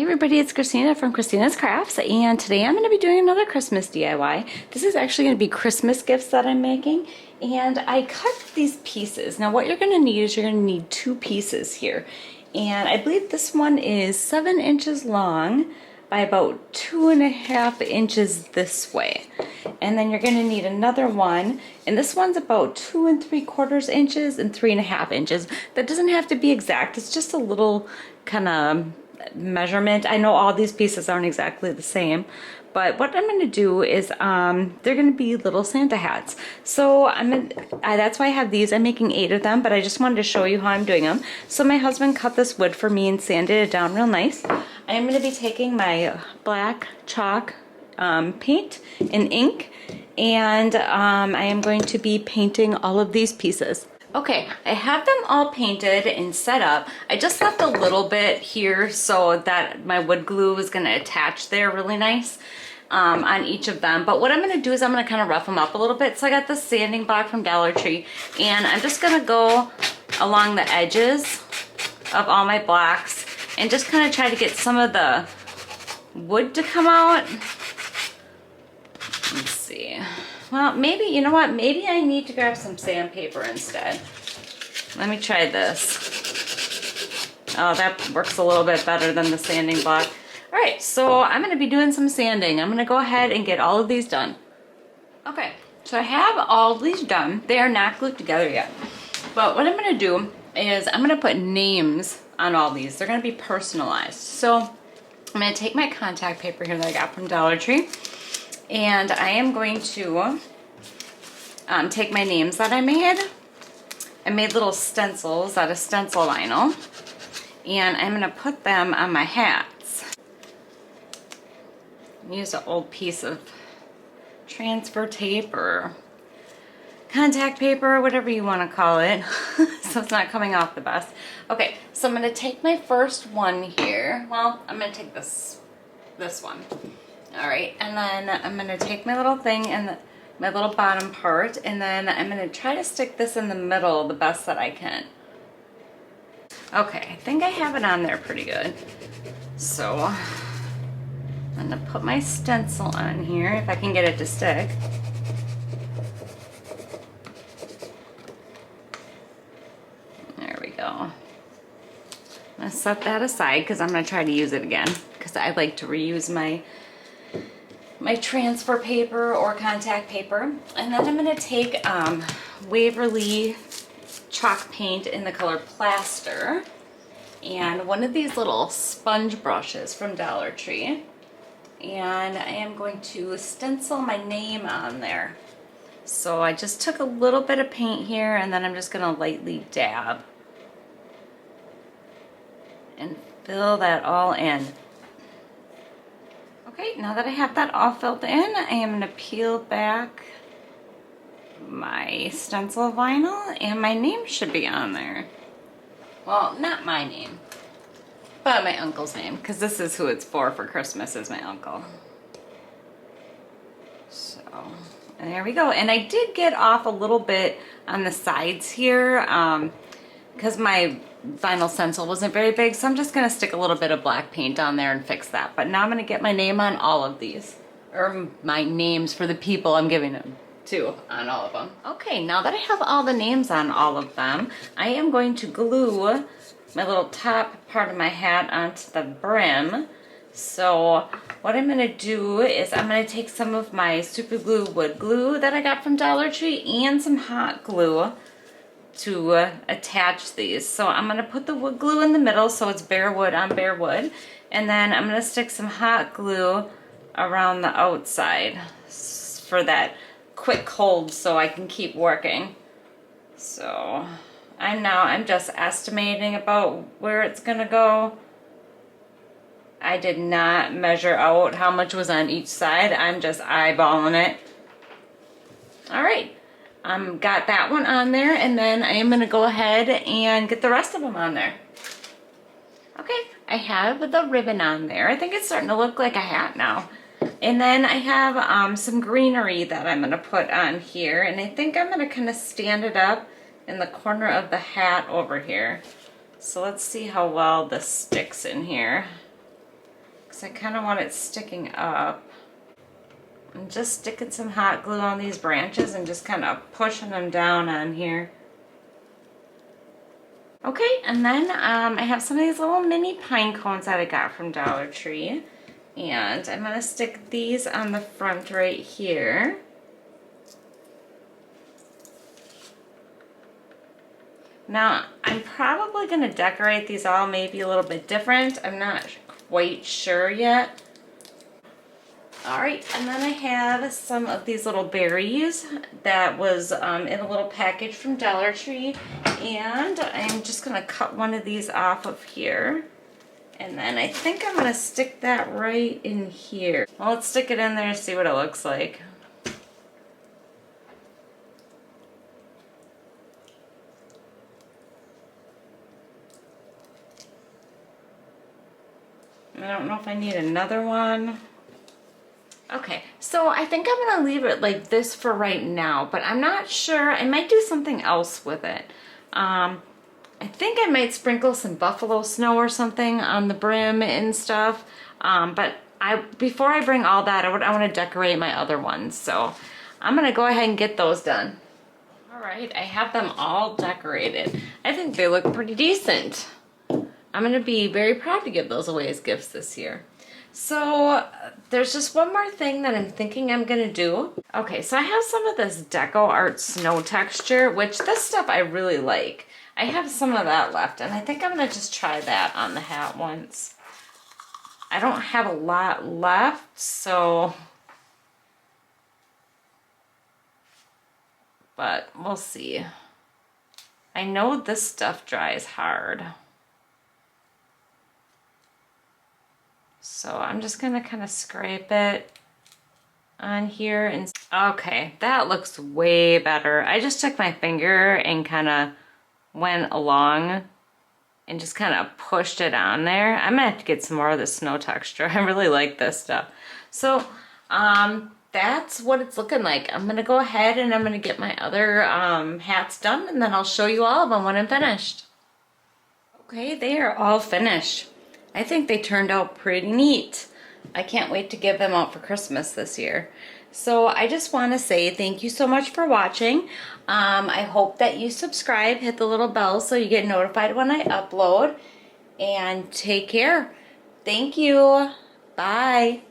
Hi everybody, it's Christina from Christina's Crafts, and today I'm going to be doing another Christmas DIY. This is actually going to be Christmas gifts that I'm making, and I cut these pieces. Now what you're going to need is you're going to need two pieces here, and I believe this one is 7 inches long by about 2.5 inches this way. And then you're going to need another one, and this one's about 2 3/4 inches and 3.5 inches. That doesn't have to be exact, it's just a little kind of measurement. I know all these pieces aren't exactly the same, but what I'm going to do is they're going to be little Santa hats. So that's why I have these. I'm making 8 of them, but I just wanted to show you how I'm doing them. So my husband cut this wood for me and sanded it down real nice. I am going to be taking my black chalk paint and ink, and I am going to be painting all of these pieces. Okay, I have them all painted and set up. I just left a little bit here so that my wood glue is going to attach there really nice on each of them. But what I'm going to do is I'm going to kind of rough them up a little bit. So I got this sanding block from Dollar Tree, and I'm just going to go along the edges of all my blocks and just kind of try to get some of the wood to come out. Let's see. Well, maybe, you know what? Maybe I need to grab some sandpaper instead. Let me try this. Oh, that works a little bit better than the sanding block. All right, so I'm going to be doing some sanding. I'm going to go ahead and get all of these done. Okay, so I have all of these done. They are not glued together yet. But what I'm going to do is I'm going to put names on all these. They're going to be personalized. So I'm going to take my contact paper here that I got from Dollar Tree, and I am going to take my names that I made. I made little stencils out of stencil vinyl, and I'm going to put them on my hats. I used an old piece of transfer tape or contact paper, whatever you want to call it, so it's not coming off the best. Okay, so I'm going to take my first one here. Well, I'm going to take this one. All right, and then I'm going to take my little thing and my little bottom part, and then I'm going to try to stick this in the middle the best that I can. Okay, I think I have it on there pretty good. So I'm going to put my stencil on here if I can get it to stick. There we go. I'm going to set that aside because I'm going to try to use it again, because I like to reuse my transfer paper or contact paper. And then I'm going to take Waverly chalk paint in the color Plaster and one of these little sponge brushes from Dollar Tree, and I am going to stencil my name on there. So I just took a little bit of paint here, and then I'm just going to lightly dab and fill that all in. Okay, now that I have that all filled in, I am going to peel back my stencil vinyl, and my name should be on there. Well, not my name, but my uncle's name, because this is who it's for Christmas, is my uncle. So, there we go. And I did get off a little bit on the sides here, because my vinyl stencil wasn't very big, so I'm just going to stick a little bit of black paint on there and fix that. But now I'm going to get my name on all of these, or my names for the people I'm giving them to on all of them. Okay, now that I have all the names on all of them, I am going to glue my little top part of my hat onto the brim. So what I'm going to do is I'm going to take some of my super glue wood glue that I got from Dollar Tree and some hot glue to attach these. So I'm going to put the wood glue in the middle so it's bare wood on bare wood, and then I'm going to stick some hot glue around the outside for that quick hold so I can keep working. So I'm just estimating about where it's going to go. I did not measure out how much was on each side. I'm just eyeballing it. All right. Got that one on there, and then I am going to go ahead and get the rest of them on there. Okay, I have the ribbon on there. I think it's starting to look like a hat now. And then I have some greenery that I'm going to put on here, and I think I'm going to kind of stand it up in the corner of the hat over here. So let's see how well this sticks in here. because I kind of want it sticking up. I'm just sticking some hot glue on these branches and just kind of pushing them down on here. Okay, and then I have some of these little mini pine cones that I got from Dollar Tree. And I'm going to stick these on the front right here. Now, I'm probably going to decorate these all maybe a little bit different. I'm not quite sure yet. Alright, and then I have some of these little berries that was in a little package from Dollar Tree. And I'm just going to cut one of these off of here. And then I think I'm going to stick that right in here. Well, let's stick it in there and see what it looks like. I don't know if I need another one. Okay, so I think I'm going to leave it like this for right now, but I'm not sure. I might do something else with it. I think I might sprinkle some buffalo snow or something on the brim and stuff. But before I bring all that, I want to decorate my other ones. So I'm going to go ahead and get those done. All right, I have them all decorated. I think they look pretty decent. I'm going to be very proud to give those away as gifts this year. So there's just one more thing that I'm thinking I'm going to do. Okay, so I have some of this Deco Art snow texture, which this stuff I really like. I have some of that left, and I think I'm going to just try that on the hat once. I don't have a lot left, so... but we'll see. I know this stuff dries hard. So I'm just going to kind of scrape it on here. And okay, that looks way better. I just took my finger and kind of went along and just kind of pushed it on there. I'm gonna have to get some more of the snow texture. I really like this stuff. So that's what it's looking like. I'm gonna go ahead and I'm gonna get my other hats done, and then I'll show you all of them when I'm finished. Okay, they are all finished. I think they turned out pretty neat. I can't wait to give them out for Christmas this year. So I just want to say thank you so much for watching. I hope that you subscribe, hit the little bell so you get notified when I upload. And take care. Thank you. Bye.